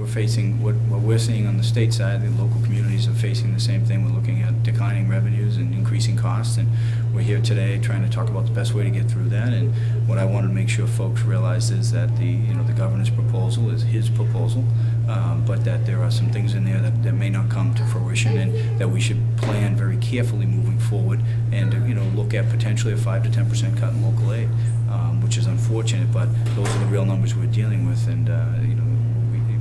we're facing, what we're seeing on the state side, the local communities are facing the same thing. We're looking at declining revenues and increasing costs, and we're here today trying to talk about the best way to get through that. And what I wanted to make sure folks realize is that the governor's proposal is his proposal, but that there are some things in there that may not come to fruition, and that we should plan very carefully moving forward, and look at potentially a 5 to 10% cut in local aid, which is unfortunate, but those are the real numbers we're dealing with. And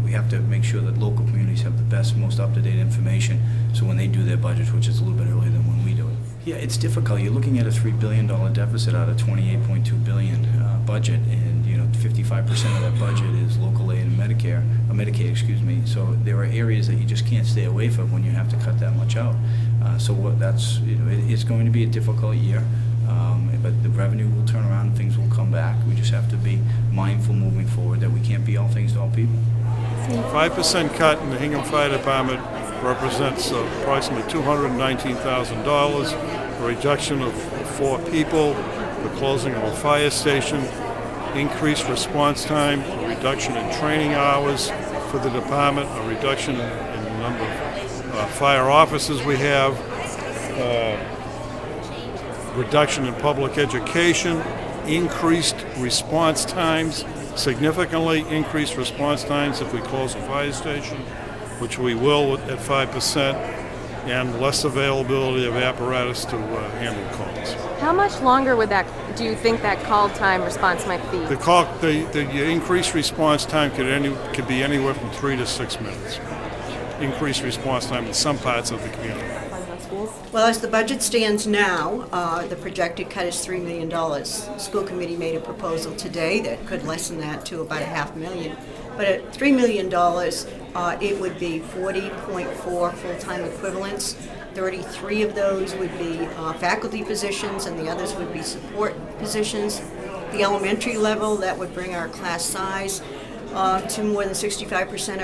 we have to make sure that local communities have the best, most up-to-date information, so when they do their budgets, which is a little bit earlier than when we do it. Yeah, it's difficult. You're looking at a $3 billion deficit out of $28.2 billion budget, and 55% of that budget is local aid and Medicaid, excuse me. So there are areas that you just can't stay away from when you have to cut that much out. It's going to be a difficult year, but the revenue will turn around and things will come back. We just have to be mindful moving forward that we can't be all things to all people. 5% cut in the Hingham Fire Department represents approximately $219,000, a reduction of 4 people, the closing of a fire station, increased response time, a reduction in training hours for the department, a reduction in the number of fire officers we have, reduction in public education, increased response times, significantly increased response times if we close a fire station, which we will at 5%, and less availability of apparatus to handle calls. How much longer do you think that call time response might be? The increased response time could be anywhere from 3 to 6 minutes. Increased response time in some parts of the community. Well, as the budget stands now, the projected cut is $3 million. The school committee made a proposal today that could lessen that to about $500,000. But at $3 million, it would be 40.4 full-time equivalents. 33 of those would be faculty positions, and the others would be support positions. The elementary level, that would bring our class size to more than 65%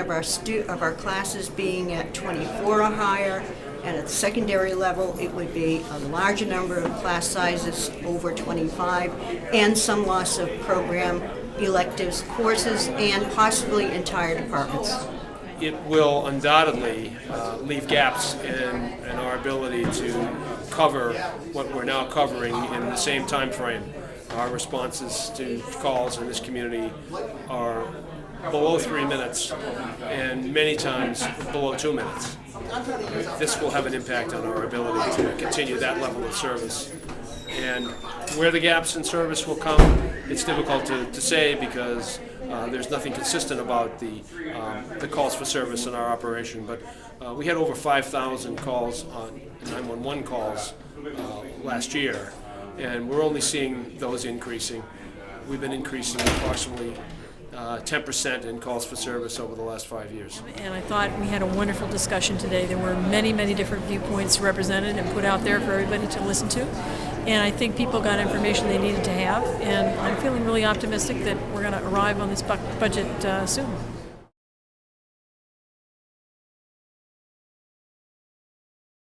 of our classes being at 24 or higher. And at the secondary level, it would be a larger number of class sizes, over 25, and some loss of program electives, courses, and possibly entire departments. It will undoubtedly leave gaps in our ability to cover what we're now covering in the same time frame. Our responses to calls in this community are below 3 minutes, and many times below 2 minutes. This will have an impact on our ability to continue that level of service. And where the gaps in service will come, it's difficult to say, because there's nothing consistent about the calls for service in our operation. But we had over 5,000 calls on 911 calls last year, and we're only seeing those increasing. We've been increasing approximately 10% in calls for service over the last 5 years. And I thought we had a wonderful discussion today. There were many, many different viewpoints represented and put out there for everybody to listen to. And I think people got information they needed to have. And I'm feeling really optimistic that we're going to arrive on this budget soon.